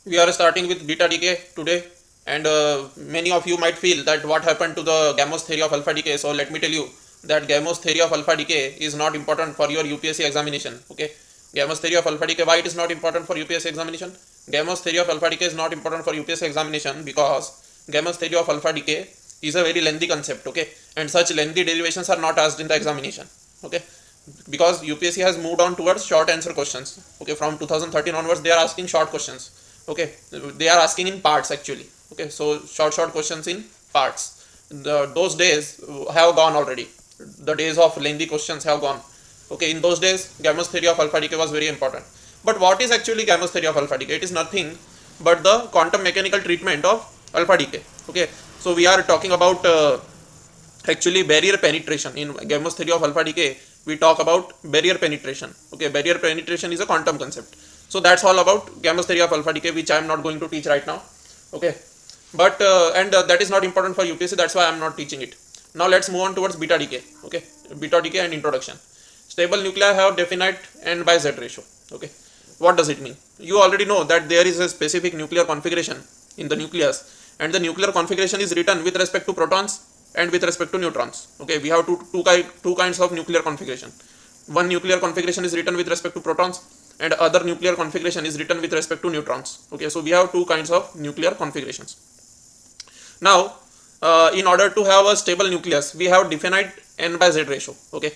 We are starting with beta decay today, and many of you might feel that what happened to the Gamow theory of alpha decay. So let me tell you that Gamow's theory of alpha decay is not important for your UPSC examination. Okay, Gamow's theory of alpha decay, why it is not important for UPSC examination? Gamow's theory of alpha decay is not important for UPSC examination because Gamow's theory of alpha decay is a very lengthy concept. Okay, and such lengthy derivations are not asked in the examination. Okay, because UPSC has moved on towards short answer questions. Okay, from 2013 onwards they are asking short questions. Okay, they are asking in parts actually. Okay, so short questions in parts. Those days have gone already. The days of lengthy questions have gone. Okay, in those days Gamow's theory of alpha decay was very important. But what is actually Gamow's theory of alpha decay? It is nothing but the quantum mechanical treatment of alpha decay. Okay, so we are talking about actually barrier penetration. In Gamow's theory of alpha decay we talk about barrier penetration. Okay, barrier penetration is a quantum concept. So that's all about Gamow's theory of alpha decay, which I am not going to teach right now. Okay, but that is not important for UPSC, that's why I am not teaching it. Now let's move on towards beta decay. Okay, beta decay and introduction. Stable nuclei have definite n by z ratio. Okay, what does it mean? You already know that there is a specific nuclear configuration in the nucleus, and the nuclear configuration is written with respect to protons and with respect to neutrons. Okay, we have two kinds of nuclear configuration. One nuclear configuration is written with respect to protons, and other nuclear configuration is written with respect to neutrons. Okay, so we have two kinds of nuclear configurations. Now in order to have a stable nucleus we have definite n by z ratio. Okay,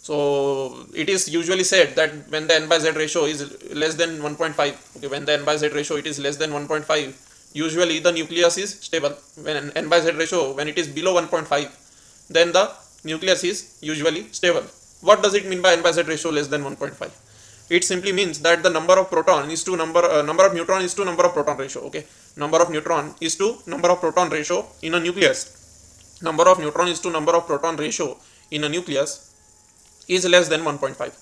so it is usually said that when the n by z ratio is less than 1.5, okay, when the n by z ratio it is less than 1.5, usually the nucleus is stable. When n by z ratio, when it is below 1.5, then the nucleus is usually stable. What does it mean by n by z ratio less than 1.5? It simply means that the number of proton is to number of neutron is to number of proton ratio. Okay, number of neutron is to number of proton ratio in a nucleus. Number of neutron is to number of proton ratio in a nucleus is less than 1.5.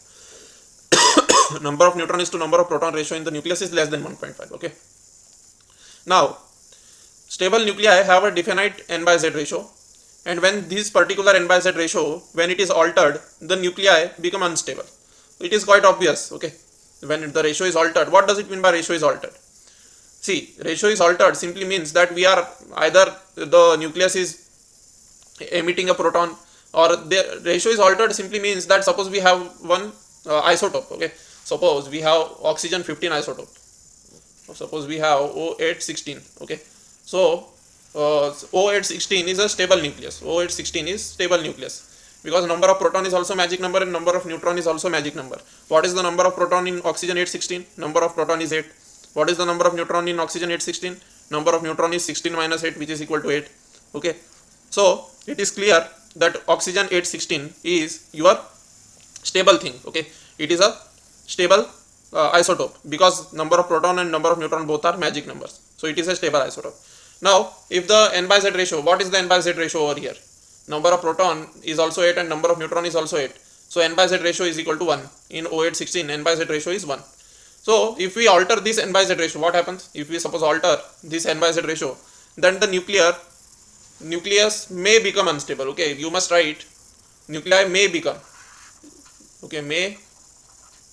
Number of neutron is to number of proton ratio in the nucleus is less than 1.5. Okay, now stable nuclei have a definite n by z ratio, and when this particular n by z ratio, when it is altered, the nuclei become unstable. It is quite obvious. Okay, when the ratio is altered, what does it mean by ratio is altered? See, ratio is altered simply means that we are either the nucleus is emitting a proton, or the ratio is altered simply means that suppose we have one isotope. Okay, suppose we have oxygen 15 isotope, suppose we have O816. Okay, so O816 is a stable nucleus. O816 is stable nucleus because number of proton is also magic number and number of neutron is also magic number. What is the number of proton in oxygen 816? Number of proton is 8. What is the number of neutron in oxygen 816? Number of neutron is 16 minus 8, which is equal to 8. Okay, so it is clear that oxygen 816 is your stable thing. Okay, it is a stable isotope because number of proton and number of neutron both are magic numbers, so it is a stable isotope. Now if the n by z ratio, what is the n by z ratio over here? Number of proton is also 8 and number of neutron is also 8, so n by z ratio is equal to 1. In O816 n by z ratio is 1. So if we alter this n by z ratio, what happens? If we suppose alter this n by z ratio, then the nucleus may become unstable. Okay, you must write nuclei may become. Okay, may,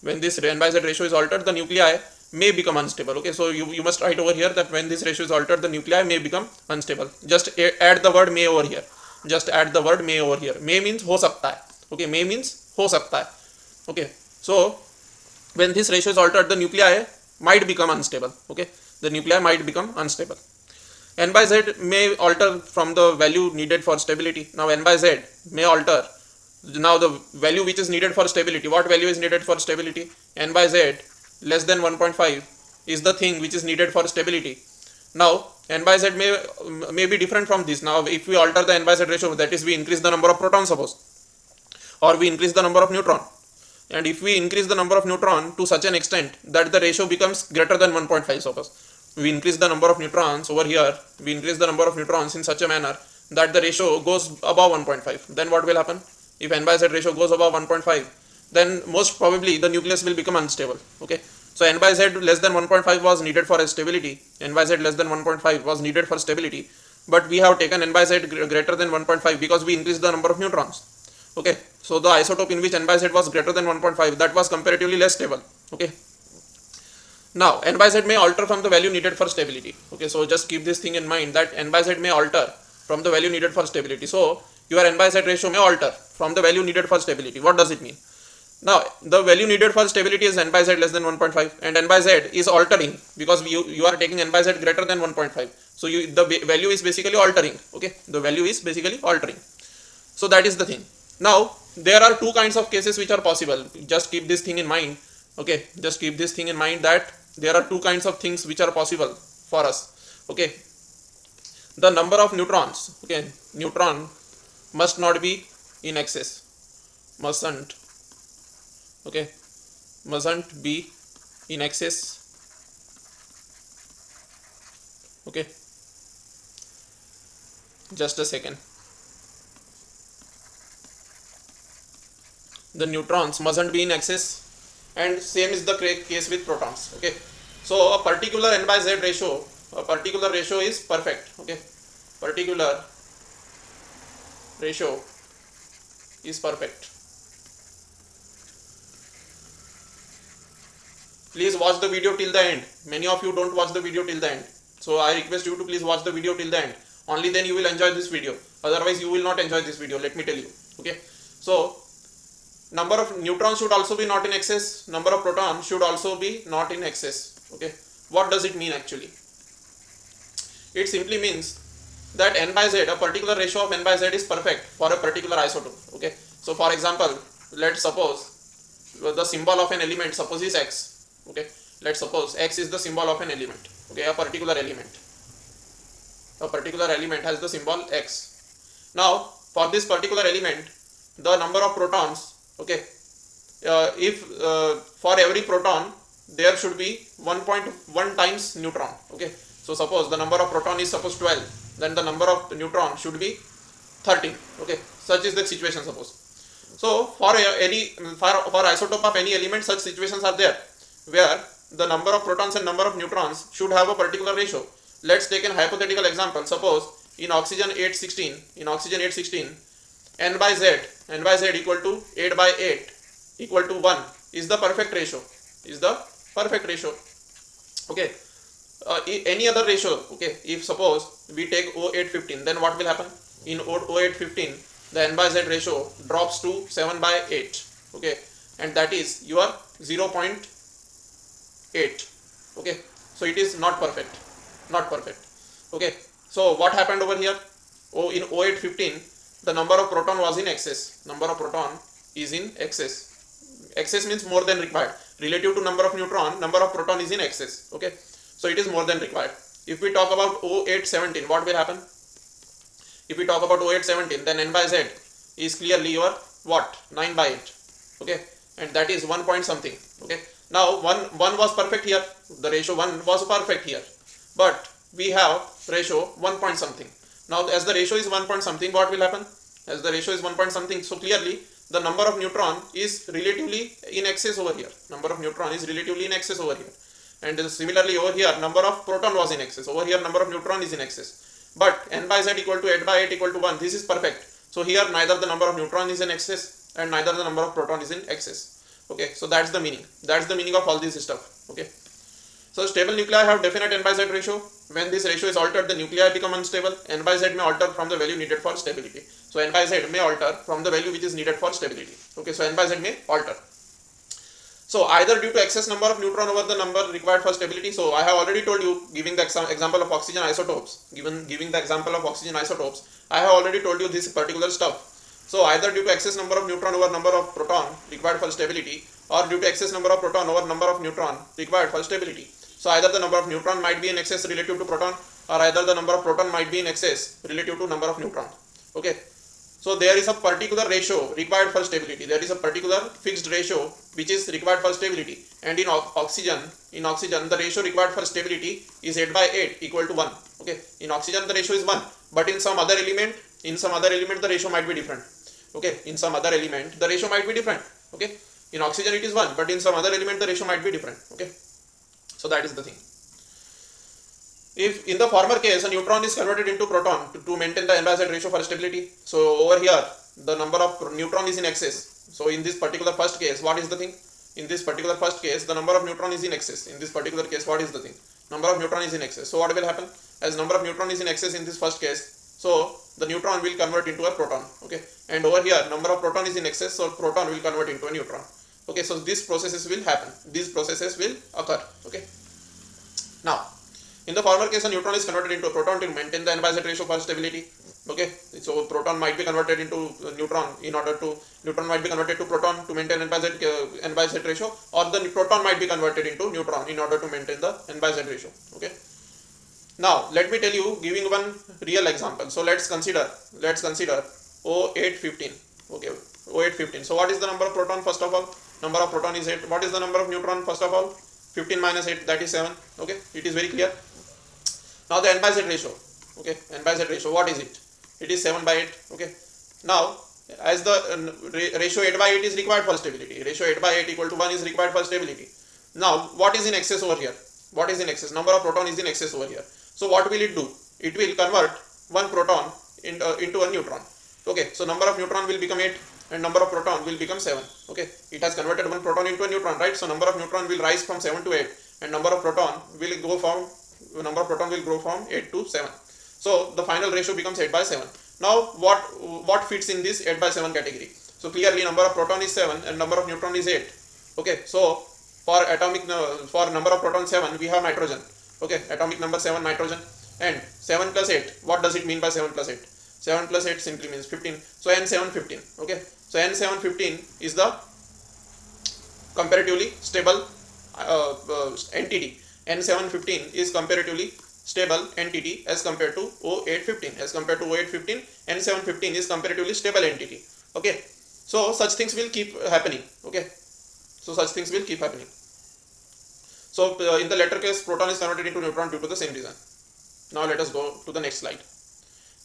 when this n by z ratio is altered, the nuclei may become unstable. Okay, so you must write over here that when this ratio is altered, the nuclei may become unstable. Just add the word may over here. Just add the word may over here. May means ho sakta hai. Okay, may means ho sakta hai. Okay, so when this ratio is altered, the nuclei might become unstable. Okay, the nuclei might become unstable. N by z may alter from the value needed for stability. Now n by z may alter. Now the value which is needed for stability, what value is needed for stability? N by z less than 1.5 is the thing which is needed for stability. Now n by z may be different from this. Now if we alter the n by z ratio, that is we increase the number of protons suppose, or we increase the number of neutron, and if we increase the number of neutron to such an extent that the ratio becomes greater than 1.5, suppose we increase the number of neutrons over here, we increase the number of neutrons in such a manner that the ratio goes above 1.5, then what will happen? If n by z ratio goes above 1.5, then most probably the nucleus will become unstable. Okay, so n by z less than 1.5 was needed for stability. N by z less than 1.5 was needed for stability, but we have taken n by z greater than 1.5 because we increased the number of neutrons. Okay, so the isotope in which n by z was greater than 1.5, that was comparatively less stable. Okay, Now n by z may alter from the value needed for stability. Okay, so just keep this thing in mind that n by z may alter from the value needed for stability. So your n by z ratio may alter from the value needed for stability. What does it mean? Now the value needed for stability is n by z less than 1.5, and n by z is altering because you are taking n by z greater than 1.5. So the value is basically altering. Okay, the value is basically altering. So that is the thing. Now there are two kinds of cases which are possible. Just keep this thing in mind. Okay, just keep this thing in mind that there are two kinds of things which are possible for us. Okay, the number of neutrons. Okay, neutron must not be in excess. Mustn't. Okay, mustn't be in excess. Okay, just a second. The neutrons mustn't be in excess, and same is the case with protons. Okay, so a particular n by z ratio, a particular ratio is perfect. Okay, particular ratio is perfect. Please watch the video till the end. Many of you don't watch the video till the end, so I request you to please watch the video till the end. Only then you will enjoy this video. Otherwise you will not enjoy this video, let me tell you. Okay, so number of neutrons should also be not in excess, number of protons should also be not in excess. Okay, what does it mean actually? It simply means that n by z, a particular ratio of n by z is perfect for a particular isotope. Okay, so for example, let's suppose the symbol of an element, suppose is x. Okay, let's suppose x is the symbol of an element. Okay, a particular element has the symbol x. Now for this particular element, the number of protons, okay, if for every proton there should be 1.1 times neutron. Okay, so suppose the number of proton is suppose 12, then the number of neutron should be 13. Okay, such is the situation suppose. So for isotope of any element, such situations are there where the number of protons and number of neutrons should have a particular ratio. Let's take a hypothetical example. Suppose in oxygen 816, n by z equal to 8 by 8 equal to 1 is the perfect ratio. Okay, any other ratio. Okay, if suppose we take O815, then what will happen? In O815, the n by z ratio drops to 7 by 8. Okay, and that is your 0.8. Okay, so it is not perfect. Okay, so what happened over here? In O815, the number of proton was in excess. Number of proton is in excess. Excess means more than required. Relative to number of neutron, number of proton is in excess. Okay, so it is more than required. If we talk about O817, what will happen? If we talk about O817, then n by z is clearly your what? 9 by 8. Okay, and that is 1 point something. Okay, now 1 was perfect here. The ratio 1 was perfect here, but we have ratio 1 point something. Now as the ratio is 1 point something, what will happen? As the ratio is 1 point something, so clearly the number of neutron is relatively in excess over here. And similarly over here, number of proton was in excess. Over here, number of neutron is in excess. But n by z equal to 8 by 8 equal to 1. This is perfect. So here neither the number of neutron is in excess and neither the number of proton is in excess. Okay, so that's the meaning. That's the meaning of all this stuff. Okay. So stable nuclei have definite n by z ratio. When this ratio is altered, the nuclei become unstable. N by z may alter from the value needed for stability. So n by z may alter from the value which is needed for stability. Okay, so n by z may alter. So either due to excess number of neutron over the number required for stability. So I have already told you, giving the example of oxygen isotopes, I have already told you this particular stuff. So either due to excess number of neutron over number of proton required for stability, or due to excess number of proton over number of neutron required for stability. So either the number of neutron might be in excess relative to proton, or either the number of proton might be in excess relative to number of neutron. Okay. So there is a particular ratio required for stability. There is a particular fixed ratio which is required for stability. And in oxygen, the ratio required for stability is 8 by 8 equal to 1. Okay. In oxygen the ratio is 1, but in some other element the ratio might be different. Okay. In some other element the ratio might be different. Okay. In oxygen it is 1, but in some other element the ratio might be different. Okay. So that is the thing. If in the former case a neutron is converted into proton to maintain the n by z ratio for stability, so over here the number of neutron is in excess. So in this particular first case, what is the thing? in this particular first case, the number of neutron is in excess. In this particular case, what is the thing? Number of neutron is in excess. So what will happen? As number of neutron is in excess in this first case, so the neutron will convert into a proton. Okay, and over here number of proton is in excess, so proton will convert into a neutron. Okay, so these processes will happen. These processes will occur. Okay. Now, in the former case, a neutron is converted into a proton to maintain the n/z ratio for stability. Okay, so proton might be converted into neutron in order to neutron might be converted to proton to maintain n/z ratio, or the proton might be converted into neutron in order to maintain the n/z ratio. Okay. Now let me tell you, giving one real example. So let's consider O815. Okay, O815. So what is the number of proton? First of all, number of proton is 8. What is the number of neutron? First of all, 15 minus 8, that is 7. Okay, it is very clear. Now the n/z ratio. Okay, n/z ratio, what is it? It is 7 by 8. Okay, now as the ratio 8 by 8 is required for stability, ratio 8 by 8 equal to 1 is required for stability. Now what is in excess over here? What is in excess? Number of proton is in excess over here. So what will it do? It will convert one proton into a neutron. Okay, so number of neutron will become 8 and number of proton will become 7. Okay, it has converted one proton into a neutron, right? So number of neutron will rise from 7 to 8 and number of proton will grow from 8 to 7. So the final ratio becomes 8 by 7. Now what fits in this 8 by 7 category? So clearly number of proton is 7 and number of neutron is 8. Okay, so for number of proton 7 we have nitrogen. Okay, atomic number 7 nitrogen, and 7 plus 8, what does it mean by 7 plus 8? 7 plus 8 simply means 15. So N7 15. Okay, so N7 15 is the comparatively stable entity. N7 15 is comparatively stable entity as compared to O8 15. As compared to O8 15, N7 15 is comparatively stable entity. Okay, so such things will keep happening. Okay, so such things will keep happening. So in the latter case, proton is converted into neutron due to the same reason. Now let us go to the next slide.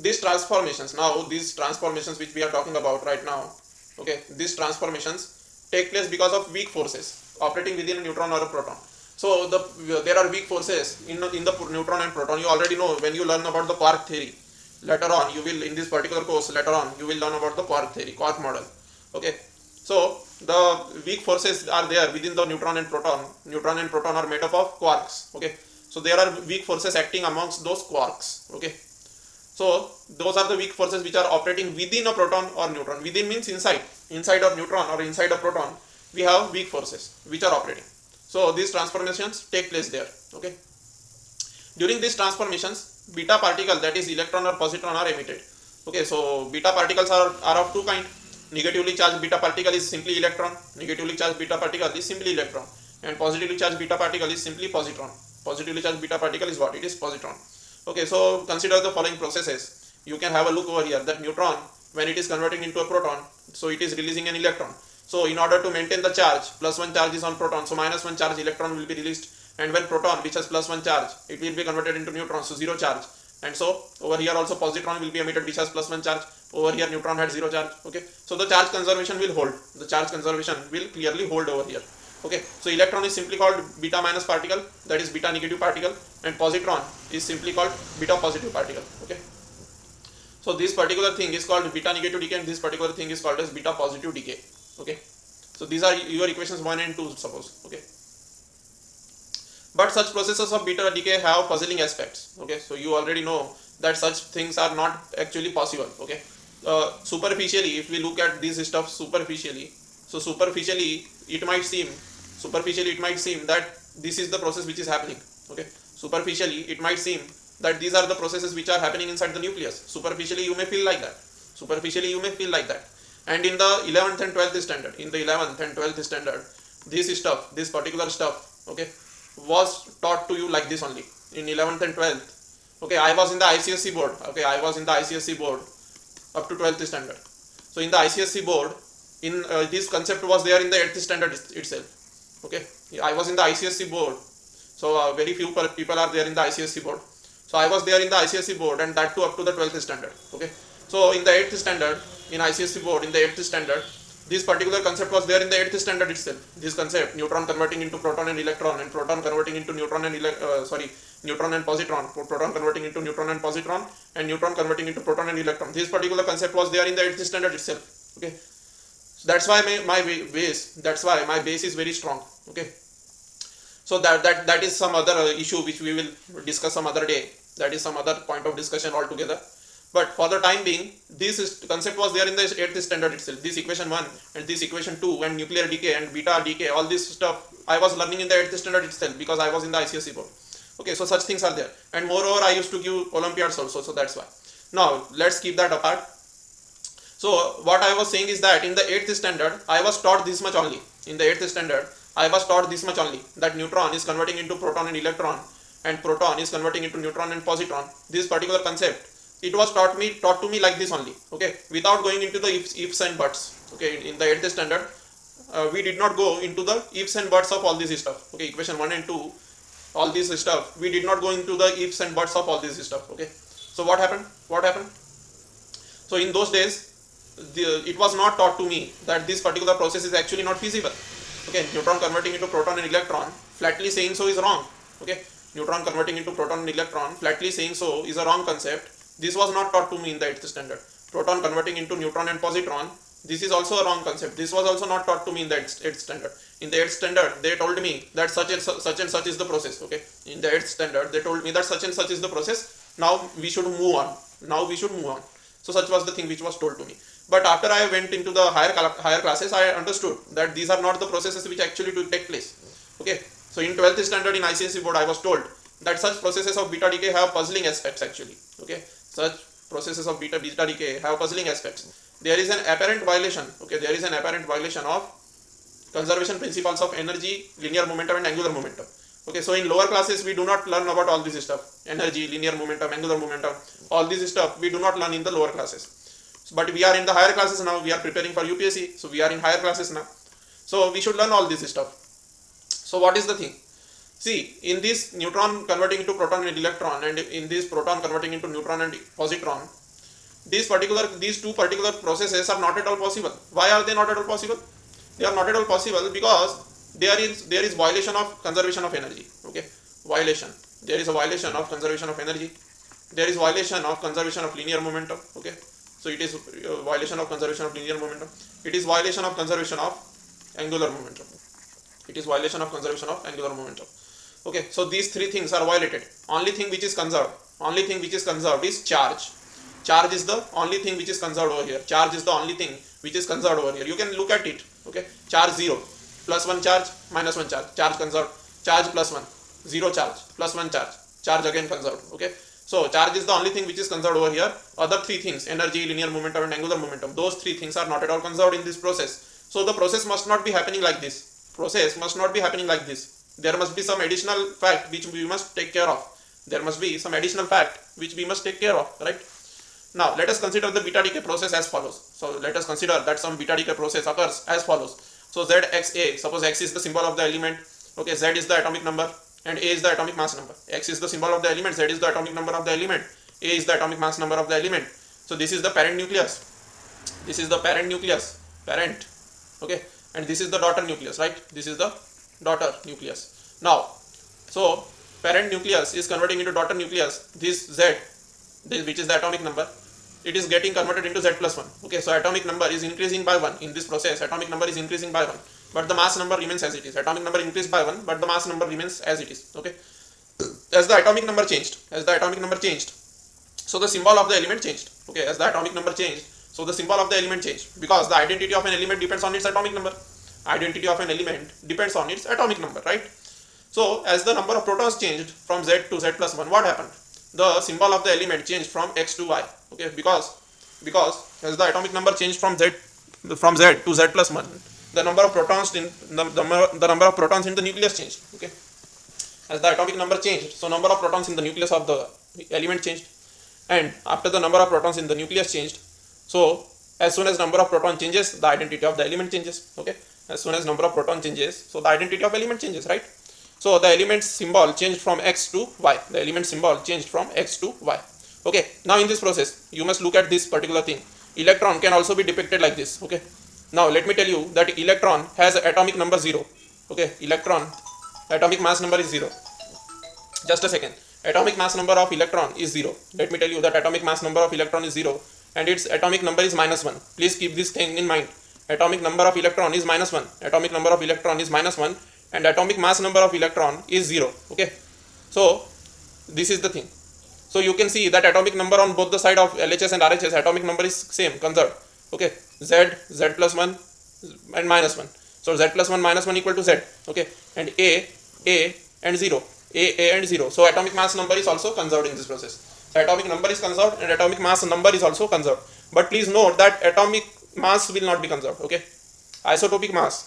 These transformations which we are talking about right now, okay, these transformations take place because of weak forces operating within a neutron or a proton. So there are weak forces in the neutron and proton. You already know when you learn about the quark theory. Later on, you will, in this particular course, later on you will learn about the quark theory, quark model. Okay, so the weak forces are there within the neutron and proton. Neutron and proton are made up of quarks. Okay, so there are weak forces acting amongst those quarks. Okay, so those are the weak forces which are operating within a proton or neutron. Within means inside of neutron or inside a proton we have weak forces which are operating. So these transformations take place there. Okay, during these transformations, beta particle, that is electron or positron, are emitted. Okay, so beta particles are of two kinds. Negatively charged beta particle is simply electron. Negatively charged beta particle is simply electron. And positively charged beta particle is simply positron. Positively charged beta particle is what? It is positron. Okay, so consider the following processes. You can have a look over here that neutron, when it is converting into a proton, so it is releasing an electron. So in order to maintain the charge, +1 charge is on proton, so -1 charge electron will be released. And when proton, which has +1 charge, it will be converted into neutron, so 0 charge. And so over here also positron will be emitted, which has +1 charge. Over here neutron had 0 charge. Okay, so the charge conservation will hold. The charge conservation will clearly hold over here. Okay, so electron is simply called beta minus particle, that is beta negative particle, and positron is simply called beta positive particle. Okay, so this particular thing is called beta negative decay and this particular thing is called as beta positive decay. Okay, so these are your equations 1 and 2, suppose. Okay, but such processes of beta decay have puzzling aspects. Okay, so you already know that such things are not actually possible. Okay, superficially, if we look at this stuff superficially, so superficially it might seem that this is the process which is happening. Okay, superficially it might seem that these are the processes which are happening inside the nucleus. Superficially you may feel like that. And in the 11th and 12th standard, this particular stuff, okay, was taught to you like this only in 11th and 12th. Okay, I was in the ICSC board. Okay, I was in the ICSC board up to 12th standard. So in the ICSC board, in this concept was there in the 8th standard itself. Okay, I was in the ICSC board. So very few people are there in the ICSC board. So I was there in the ICSC board, and that too up to the 12th standard. Okay, so in the 8th standard, in ICSC board, in the 8th standard, this particular concept was there in the 8th standard itself. This concept, neutron converting into proton and electron, and proton converting into neutron and positron, proton converting into neutron and positron, and neutron converting into proton and electron. This particular concept was there in the 8th standard itself. Okay, So that's why my base is very strong. Okay, so that is some other issue which we will discuss some other day. That is some other point of discussion altogether. But for the time being, this concept was there in the 8th standard itself. This equation 1 and this equation 2 and nuclear decay and beta decay, all this stuff I was learning in the 8th standard itself, because I was in the ICSE board. Okay, so such things are there, and moreover I used to give Olympiads also, so that's why. Now let's keep that apart. So what I was saying is that in the 8th standard I was taught this much only. In the 8th standard I was taught this much only, that neutron is converting into proton and electron, and proton is converting into neutron and positron. This particular concept, it was taught to me like this only. Okay, without going into the ifs and buts. Okay, in the 8th standard we did not go into the ifs and buts of all this stuff. Okay, equation 1 and 2, all this stuff, we did not go into the ifs and buts of all this stuff. Okay, so what happened? So in those days it was not taught to me that this particular process is actually not feasible. Okay, neutron converting into proton and electron, flatly saying so is wrong. Okay, neutron converting into proton and electron, flatly saying so is a wrong concept. This was not taught to me in the 8th standard. Proton converting into neutron and positron, this is also a wrong concept. This was also not taught to me in the 8th standard. In the 8th standard they told me that such and such is the process. Okay, in the 8th standard they told me that such and such is the process. Now we should move on. So such was the thing which was told to me. But after I went into the higher classes, I understood that these are not the processes which actually do take place. Okay, so in 12th standard in ICSE board I was told that such processes of beta decay have puzzling aspects actually. Okay, such processes of beta decay have puzzling aspects. There is an apparent violation. Okay, there is an apparent violation of conservation principles of energy, linear momentum and angular momentum. Okay, so in lower classes we do not learn about all this stuff. Energy, linear momentum, angular momentum, all this stuff we do not learn in the lower classes. But we are in the higher classes now. We are preparing for UPSC, so we are in higher classes now. So we should learn all this stuff. So what is the thing? See, in this neutron converting into proton and electron, and in this proton converting into neutron and positron, these two particular processes are not at all possible. Why are they not at all possible? They are not at all possible because there is violation of conservation of energy. Okay, violation. There is a violation of conservation of energy. There is violation of conservation of linear momentum. Okay, so it is a violation of conservation of linear momentum. It is violation of conservation of angular momentum. It is violation of conservation of angular momentum. Okay, so these three things are violated. Only thing which is conserved is charge. Charge is the only thing which is conserved over here. Charge is the only thing which is conserved over here. You can look at it. Okay, charge 0, plus 1 charge, minus 1 charge, charge conserved, charge plus 1, 0 charge, plus 1 charge, charge again conserved. Okay, so charge is the only thing which is conserved over here. Other three things, energy, linear momentum and angular momentum, those three things are not at all conserved in this process. So the process must not be happening like this. There must be some additional fact which we must take care of. Right? Now let us consider the beta decay process as follows. So let us consider that some beta decay process occurs as follows. So ZXA, suppose X is the symbol of the element, okay, Z is the atomic number and A is the atomic mass number. X is the symbol of the element, Z is the atomic number of the element, A is the atomic mass number of the element. So this is the parent nucleus. Parent, okay, and this is the daughter nucleus, right? This is the daughter nucleus. Now, so parent nucleus is converting into daughter nucleus. This Z, which is the atomic number, it is getting converted into Z plus 1. Okay, so atomic number is increasing by 1 in this process. Atomic number is increasing by 1, but the mass number remains as it is. Atomic number increased by 1, but the mass number remains as it is. Okay, as the atomic number changed, so the symbol of the element changed. Okay, as the atomic number changed, so the symbol of the element changed, because the identity of an element depends on its atomic number. Right? So as the number of protons changed from Z to Z plus 1, what happened? The symbol of the element changed from X to Y. Okay, because as the atomic number changed from Z to Z plus 1, the number of protons in the nucleus changed. Okay, as the atomic number changed, so number of protons in the nucleus of the element changed, and after the number of protons in the nucleus changed, so as soon as number of proton changes, the identity of the element changes. Okay, as soon as number of proton changes, so the identity of element changes, right? So the element symbol changed from X to Y. Okay, now in this process you must look at this particular thing. Electron can also be depicted like this. Okay, now let me tell you that electron has atomic number 0. Okay, electron atomic mass number is 0. Just a second. Atomic mass number of electron is 0. Let me tell you that atomic mass number of electron is 0 and its atomic number is -1. Please keep this thing in mind. atomic number of electron is -1, atomic number of electron is -1, and atomic mass number of electron is 0. Okay, so this is the thing. So you can see that atomic number on both the side of LHS and RHS, atomic number is same, conserved. Okay, Z plus 1 and -1. So Z plus 1 -1 equal to Z. Okay, and A and 0, A and 0. So atomic mass number is also conserved in this process. So atomic number is conserved and atomic mass number is also conserved. But please note that atomic mass will not be conserved. Okay, isotopic mass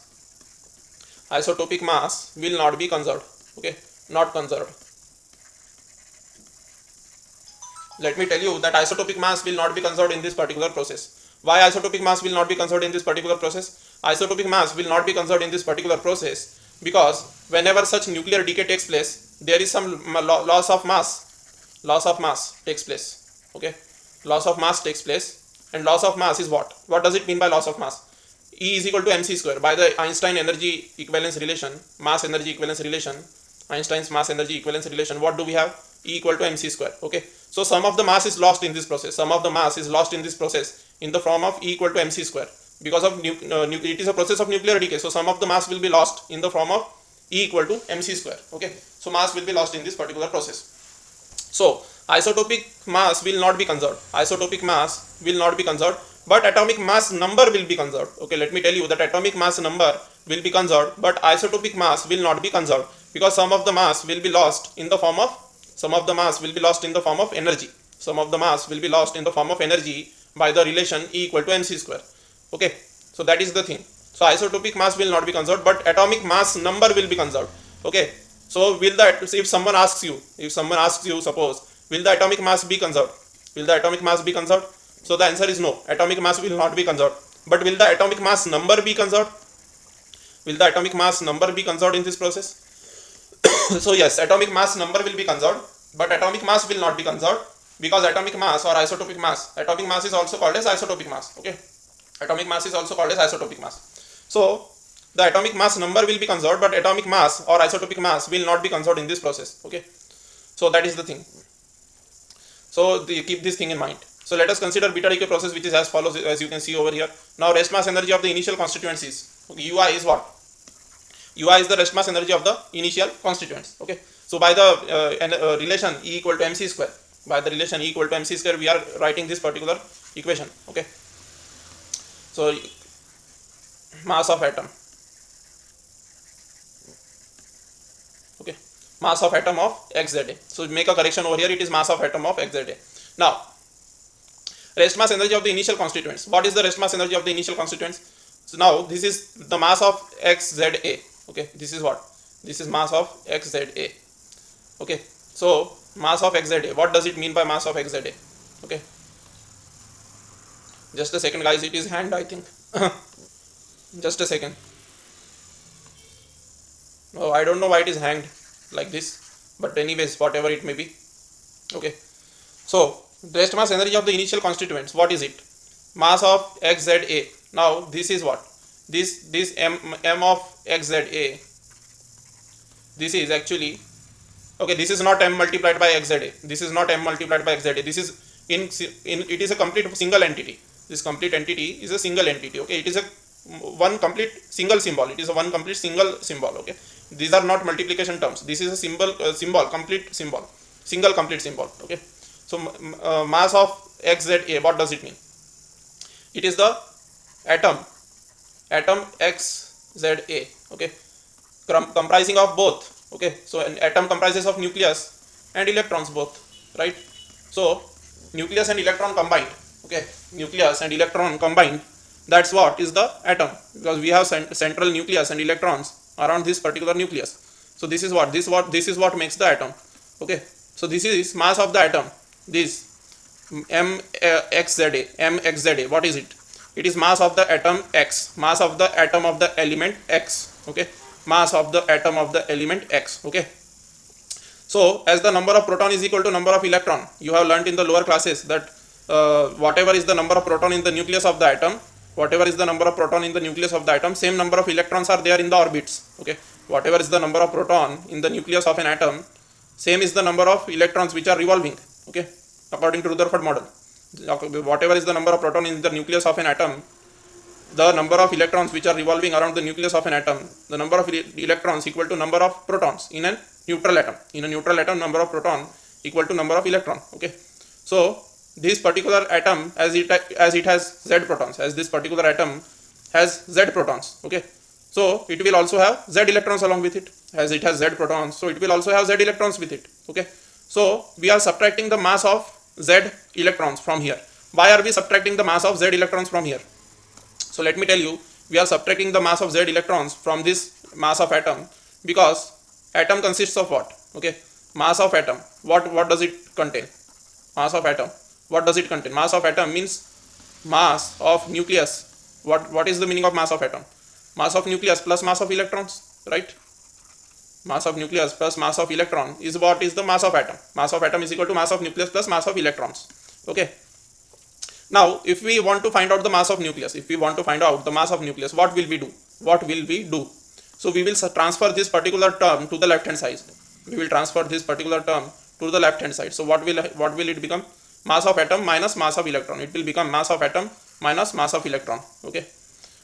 will not be conserved. Okay, not conserved. Let me tell you that isotopic mass will not be conserved in this particular process. Why isotopic mass will not be conserved in this particular process? Isotopic mass will not be conserved in this particular process because whenever such nuclear decay takes place, there is some loss of mass. Loss of mass takes place. Okay, loss of mass takes place, and loss of mass is what? What does it mean by loss of mass? E is equal to mc square. By the Einstein energy equivalence relation, mass energy equivalence relation, Einstein's mass energy equivalence relation, what do we have? E equal to mc square. Okay, so some of the mass is lost in this process. Some of the mass is lost in this process in the form of E equal to mc square because of it is a process of nuclear decay. So some of the mass will be lost in the form of E equal to mc square. Okay, so mass will be lost in this particular process. So isotopic mass will not be conserved. Isotopic mass will not be conserved, but atomic mass number will be conserved. Okay, let me tell you that atomic mass number will be conserved, but isotopic mass will not be conserved because some of the mass will be lost in the form of energy. Some of the mass will be lost in the form of energy by the relation E equal to mc square. Okay, so that is the thing. So isotopic mass will not be conserved, but atomic mass number will be conserved. Okay, so if someone asks you, suppose, will the atomic mass be conserved? Will the atomic mass be conserved? So the answer is no. Atomic mass will not be conserved. But will the atomic mass number be conserved? Will the atomic mass number be conserved in this process? So yes, atomic mass number will be conserved, but atomic mass will not be conserved because atomic mass or isotopic mass is also called as isotopic mass. Okay, atomic mass is also called as isotopic mass. So the atomic mass number will be conserved, but atomic mass or isotopic mass will not be conserved in this process. Okay, so that is the thing. So keep this thing in mind. So let us consider beta decay process, which is as follows, as you can see over here. Now rest mass energy of the initial constituents is, okay, UI is what? UI is the rest mass energy of the initial constituents. Okay, so by the relation E equal to mc square, we are writing this particular equation. Okay, so mass of atom. Okay, mass of atom of XZA. So make a correction over here, it is mass of atom of XZA. Now rest mass energy of the initial constituents. What is the rest mass energy of the initial constituents? So now this is the mass of XZA. Okay, this is what? This is mass of XZA. Okay, so mass of XZA. What does it mean by mass of XZA? Okay, just a second, guys. It is hand, I think. Just a second. Oh, I don't know why it is hanged like this, but anyways, whatever it may be. Okay, so rest mass energy of the initial constituents. What is it? Mass of XZA. Now this is what? This m of XZA. This is actually, okay, this is not m multiplied by XZA. This is not m multiplied by XZA. This is it is a complete single entity. This complete entity is a single entity. Okay, it is a one complete single symbol. It is a one complete single symbol. Okay, these are not multiplication terms. This is a symbol, complete symbol, single complete symbol. Okay, so mass of XZA. What does it mean? It is the atom XZA. Okay, comprising of both. Okay, so an atom comprises of nucleus and electrons both, right? So nucleus and electron combined. Okay, nucleus and electron combined, that's what is the atom, because we have central nucleus and electrons around this particular nucleus. So this is what makes the atom. Okay, so this is mass of the atom, this mxza. What is it? It is mass of the atom X, mass of the atom of the element X. Okay, mass of the atom of the element X. Okay, so as the number of proton is equal to number of electron, you have learnt in the lower classes that whatever is the number of proton in the nucleus of the atom, same number of electrons are there in the orbits. Okay, whatever is the number of proton in the nucleus of an atom, same is the number of electrons which are revolving. Okay, according to Rutherford model, whatever is the number of proton in the nucleus of an atom, the number of electrons which are revolving around the nucleus of an atom, the number of electrons equal to number of protons in a neutral atom. In a neutral atom, number of proton equal to number of electron. Okay, so this particular atom, as it has z protons, as this particular atom has z protons. Okay, so it will also have z electrons along with it. As it has z protons, so it will also have z electrons with it. Okay, so we are subtracting the mass of z electrons from here. Why are we subtracting the mass of z electrons from here? So let me tell you, we are subtracting the mass of z electrons from this mass of atom because atom consists of what? Okay, mass of atom. What does it contain? Mass of atom. What does it contain? Mass of atom means mass of nucleus. What is the meaning of mass of atom? Mass of nucleus plus mass of electrons, right? Mass of nucleus plus mass of electron is what is the mass of atom. Mass of atom is equal to mass of nucleus plus mass of electrons. Okay. Now, if we want to find out the mass of nucleus, what will we do? So we will transfer this particular term to the left hand side. So what will it become? Mass of atom minus mass of electron. It will become mass of atom minus mass of electron. Okay.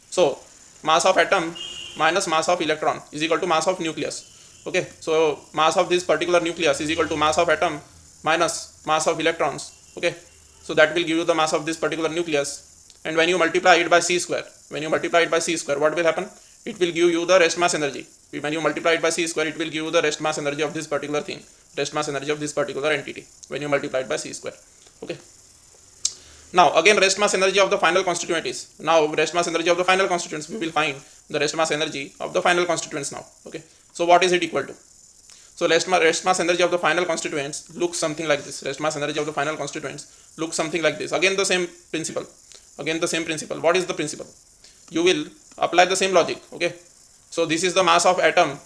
So mass of atom minus mass of electron is equal to mass of nucleus. Okay, so mass of this particular nucleus is equal to mass of atom minus mass of electrons. Okay, so that will give you the mass of this particular nucleus, and when you multiply it by c square, what will happen? It will give you the rest mass energy. When you multiply it by c square, it will give you the rest mass energy of this particular thing, rest mass energy of this particular entity, when you multiply it by c square. Okay, now again rest mass energy of the final constituent is, we will find the rest mass energy of the final constituents now. Okay, so what is it equal to? So rest mass energy of the final constituents looks something like this. Again the same principle. What is the principle? You will apply the same logic. Okay, so this is the mass of atom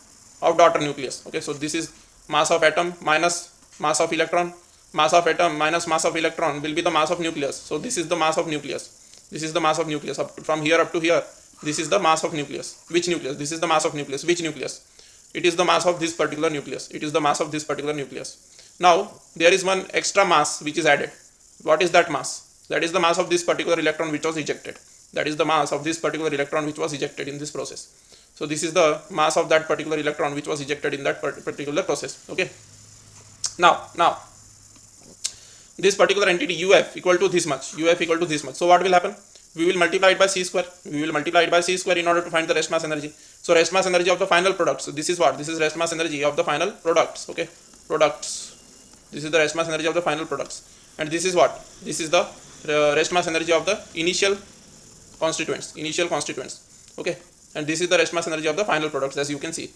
of daughter nucleus. Okay, so this is mass of atom minus mass of electron. Mass of atom minus mass of electron will be the mass of nucleus. So this is the mass of nucleus. From here up to here, this is the mass of nucleus. Which nucleus? This is the mass of nucleus. Which nucleus? It is the mass of this particular nucleus. Now there is one extra mass which is added. What is that mass? That is the mass of this particular electron which was ejected. In this process. So this is the mass of that particular electron which was ejected in that particular process. Okay. Now this particular entity UF equal to this much. So what will happen? We will multiply it by c square. In order to find the rest mass energy. So rest mass energy of the final products. So this is what? This is rest mass energy of the final products. Okay, products. This is the rest mass energy of the final products. And this is what? This is the rest mass energy of the initial constituents. Okay, and this is the rest mass energy of the final products, as you can see.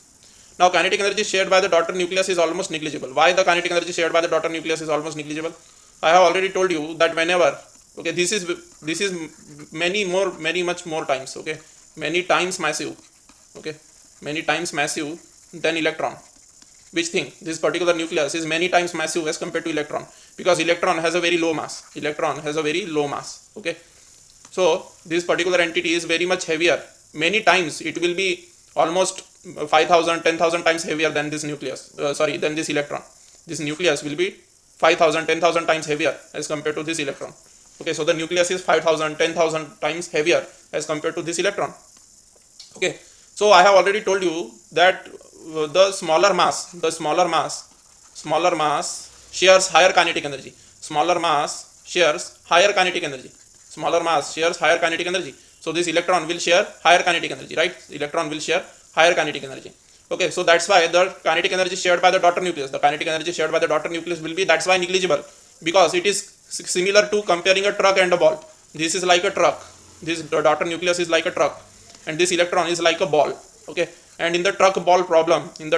Now kinetic energy shared by the daughter nucleus is almost negligible. Why the kinetic energy shared by the daughter nucleus is almost negligible? I have already told you that whenever, okay, this is many much more times, okay, many times massive than electron. Which thing? This particular nucleus is many times massive as compared to electron, because electron has a very low mass. Okay, so this particular entity is very much heavier. Many times it will be almost 5,000, 10,000 times heavier than this nucleus. Than this electron. This nucleus will be 5,000, 10,000 times heavier as compared to this electron. Okay, so the nucleus is 5,000, 10,000 times heavier as compared to this electron. Okay, so I have already told you that the smaller mass shares higher kinetic energy. So this electron will share higher kinetic energy, right? Okay, so that's why the kinetic energy shared by the daughter nucleus, will be, that's why negligible, because it is similar to comparing a truck and a ball. This is like a truck. This daughter nucleus is like a truck, and this electron is like a ball. Okay, and in the truck ball problem, in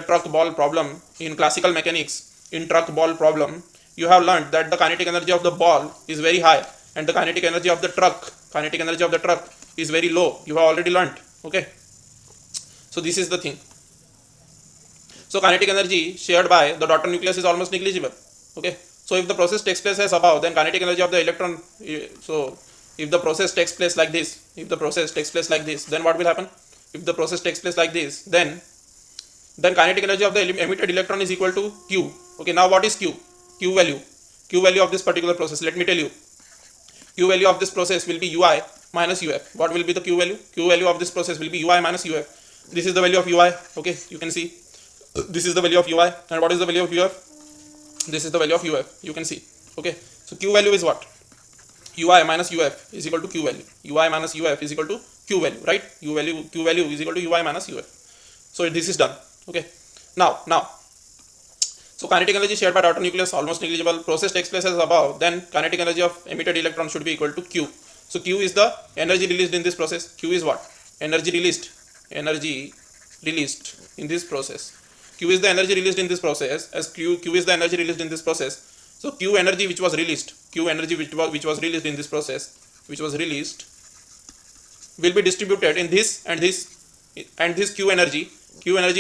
classical mechanics, you have learned that the kinetic energy of the ball is very high, and the kinetic energy of the truck is very low. You have already learned. Okay, so this is the thing. So kinetic energy shared by the daughter nucleus is almost negligible. Okay, so if the process takes place as above, then kinetic energy of the electron, so if the process takes place like this, then what will happen? If the process takes place like this, then kinetic energy of the emitted electron is equal to Q. Okay, now what is Q value of this particular process? Let me tell you. Q value of this process will be Ui minus uf. What will be the q value? Q value of this process will be ui minus uf. This is the value of ui. Okay, you can see this is the value of ui. And what is the value of uf? This is the value of uf. You can see. Okay, so q value is what? Ui minus uf is equal to q value. Ui minus uf is equal to q value, right? Q value is equal to ui minus uf. So this is done. Okay, now so kinetic energy shared by daughter nucleus almost negligible. Process takes place as above, then kinetic energy of emitted electron should be equal to q. So q is the energy released in this process. Q is what? Energy released in this process. Q is the energy released in this process, as q is the energy released in this process. So q energy which was released in this process, will be distributed in this and this q energy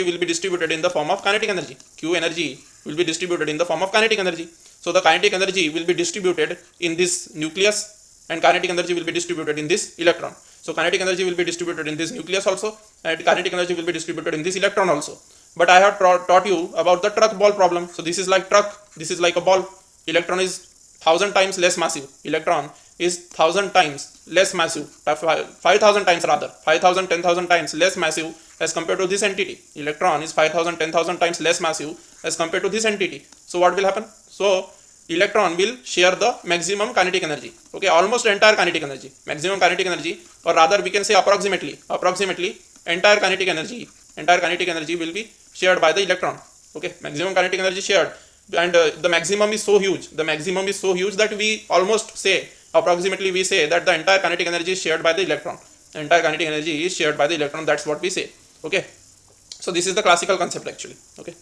will be distributed in the form of kinetic energy. Q energy will be distributed in the form of kinetic energy. So the kinetic energy will be distributed in this nucleus, and kinetic energy will be distributed in this electron. So kinetic energy will be distributed in this nucleus also, and kinetic energy will be distributed in this electron also. But I have taught you about the truck ball problem. So this is like truck, this is like a ball. Electron is 1000 times less massive. Electron is 1000 times less massive, 5000 times rather, 5000, 10,000 times less massive as compared to this entity. Electron is 5000, 10,000 times less massive as compared to this entity. So what will happen? So electron will share the maximum kinetic energy. Okay, almost entire kinetic energy, maximum kinetic energy, or rather we can say approximately entire kinetic energy will be shared by the electron. Okay, maximum kinetic energy shared, and the maximum is so huge that we almost say, approximately we say that the entire kinetic energy is shared by the electron. That's what we say. Okay, so this is the classical concept actually. Okay,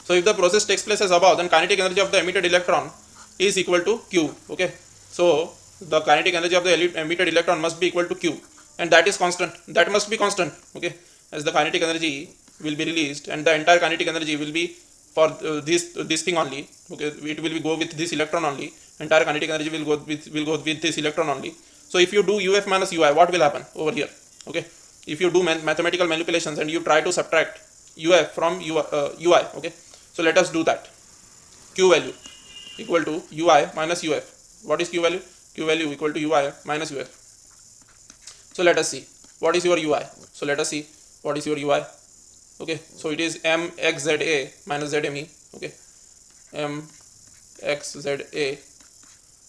so if the process takes place as above, then kinetic energy of the emitted electron is equal to q. Okay, so the kinetic energy of the emitted electron must be equal to q, and that is constant, that must be constant. Okay, as the kinetic energy will be released, and the entire kinetic energy will be for this thing only. Okay, it will go with this electron only. Entire kinetic energy will go with this electron only. So if you do uf minus ui, what will happen over here? Okay, if you do mathematical manipulations and you try to subtract uf from ui, okay, so let us do that. Q value equal to ui minus uf. What is q value? Q value equal to ui minus uf. So let us see what is your ui. Okay, so it is mxza minus zme. Okay, mxza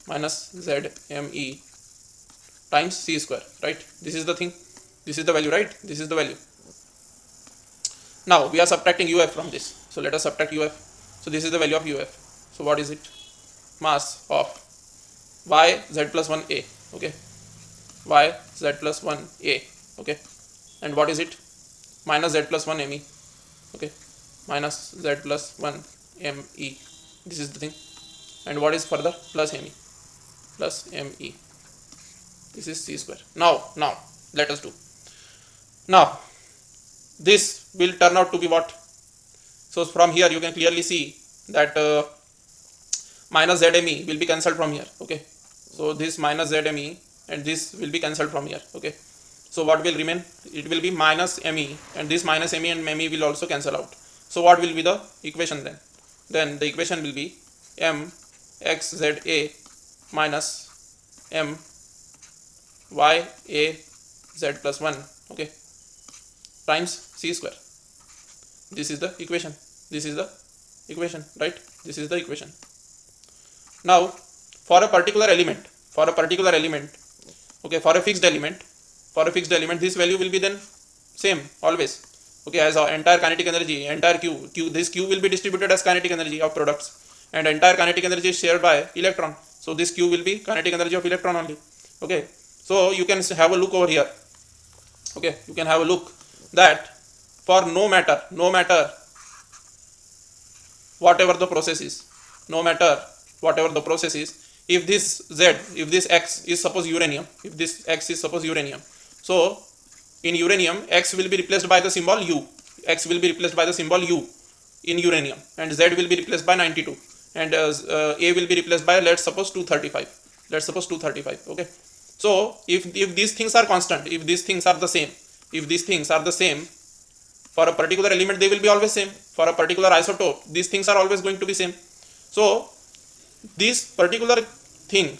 minus zme times c square, right? This is the thing, this is the value, right? This is the value. Now we are subtracting uf from this, so let us subtract uf. So this is the value of uf. So what is it? Mass of y z plus 1a. Okay, y z plus 1a. Okay, and what is it? Minus z plus 1 me. Okay, minus z plus 1 me. This is the thing. And what is further? Plus me. This is c square. Now let us do. Now this will turn out to be what? So from here you can clearly see that minus zme will be cancelled from here. Okay, so this minus zme and this will be cancelled from here. Okay, so what will remain? It will be minus me, and this minus me and me will also cancel out. So what will be the equation then? Then the equation will be mxza minus my a z plus 1, okay, times c square. This is the equation. Right? This is the equation. Now for a particular element, okay, for a fixed element, this value will be then same always. Okay, as our entire kinetic energy, entire q, this q will be distributed as kinetic energy of products, and entire kinetic energy is shared by electron. So this q will be kinetic energy of electron only. Okay, so you can have a look over here. Okay, you can have a look that for no matter whatever the process is, if this x is suppose uranium, so in uranium x will be replaced by the symbol u, in uranium, and z will be replaced by 92, and a will be replaced by, let's suppose 235. Okay, so if these things are constant, if these things are the same, for a particular element they will be always same. For a particular isotope these things are always going to be same. So this particular thing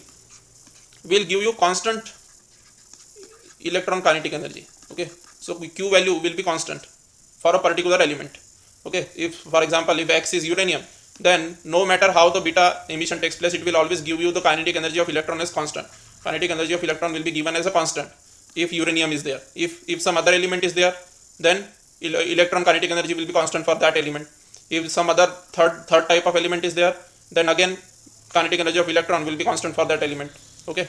will give you constant electron kinetic energy. Okay, so Q value will be constant for a particular element. Okay, if for example if X is uranium, then no matter how the beta emission takes place, it will always give you the kinetic energy of electron as constant. Kinetic energy of electron will be given as a constant if uranium is there. If some other element is there, then electron kinetic energy will be constant for that element. If some other third type of element is there, then again kinetic energy of electron will be constant for that element. Okay,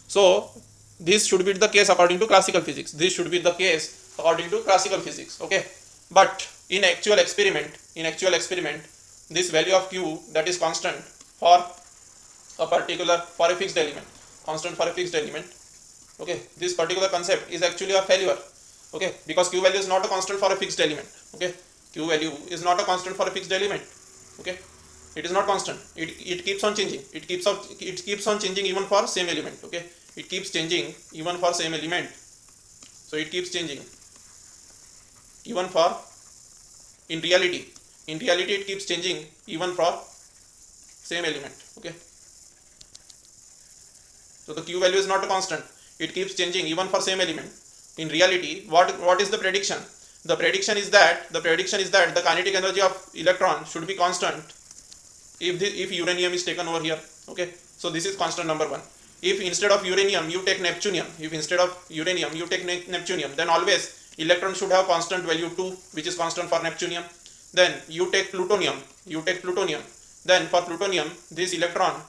so this should be the case according to classical physics. This should be the case according to classical physics. Okay, but in actual experiment, this value of Q, that is constant for a fixed element, okay, this particular concept is actually a failure. Okay, because Q value is not a constant for a fixed element. Okay, Q value is not a constant for a fixed element. Okay, it is not constant. It keeps on changing. It keeps on changing even for same element. Okay, it keeps changing even for same element. So it keeps changing even for, in reality it keeps changing even for same element. Okay, so the Q value is not a constant. It keeps changing even for same element. In reality, what is the prediction? The prediction is that the kinetic energy of electron should be constant if uranium is taken over here. Okay, so this is constant number 1. If instead of uranium you take neptunium, then always electron should have constant value 2, which is constant for neptunium. Then you take plutonium, then for plutonium this electron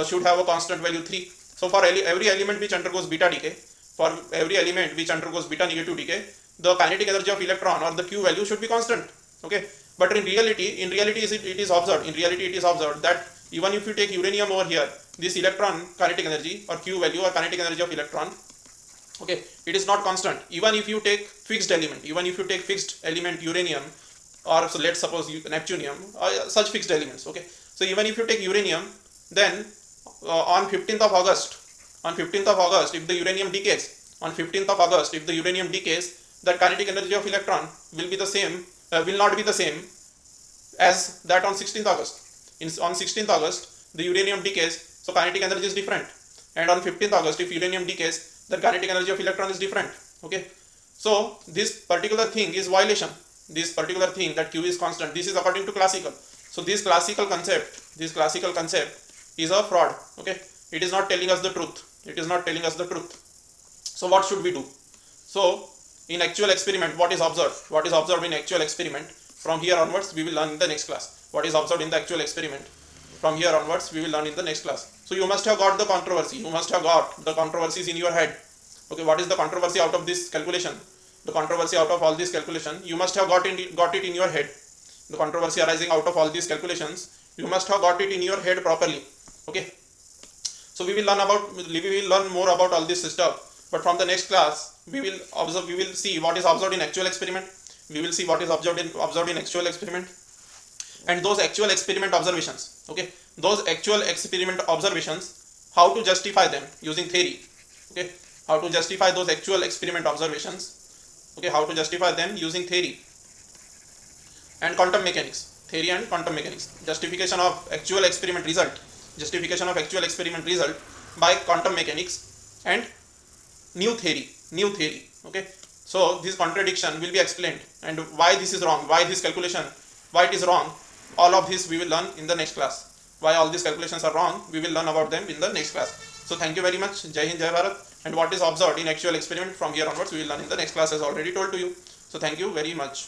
should have a constant value 3. So for every element which undergoes beta decay, negative decay, the kinetic energy of electron or the Q value should be constant. Okay, but in reality it is observed that even if you take uranium over here, this electron kinetic energy or Q value or kinetic energy of electron, okay, it is not constant. Even if you take fixed element, uranium, or so let's suppose neptunium, such fixed elements. Okay, so even if you take uranium, then on 15th of August, if the uranium decays, the kinetic energy of electron will be the same, will not be the same as that on 16th August. On 16th August, the uranium decays, so kinetic energy is different. And on 15th August, if uranium decays, the kinetic energy of electron is different. Okay, so this particular thing is violation. This particular thing that Q is constant, this is according to classical. So this classical concept is a fraud. Okay, it is not telling us the truth. So what should we do? So in actual experiment, what is observed in actual experiment, from here onwards we will learn in the next class. What is observed in the actual experiment, from here onwards we will learn in the next class. So you must have got the controversy, controversies in your head. Okay, what is the controversy out of this calculation? The controversy out of all this calculation, you must have got it in your head. The controversy arising out of all these calculations, you must have got it in your head properly. Okay, so we will learn more about all this stuff, but from the next class we will see what is observed in actual experiment. And those actual experiment observations, okay, how to justify them using theory. Okay, how to justify those actual experiment observations, okay, how to justify them using theory and quantum mechanics. Justification of actual experiment result by quantum mechanics and new theory. Okay, so this contradiction will be explained, and why this is wrong, why this calculation, why it is wrong, all of this we will learn in the next class. Why all these calculations are wrong, we will learn about them in the next class. So thank you very much. Jai Hind, Jai Bharat. And what is observed in actual experiment, from here onwards we will learn in the next class, as already told to you. So thank you very much.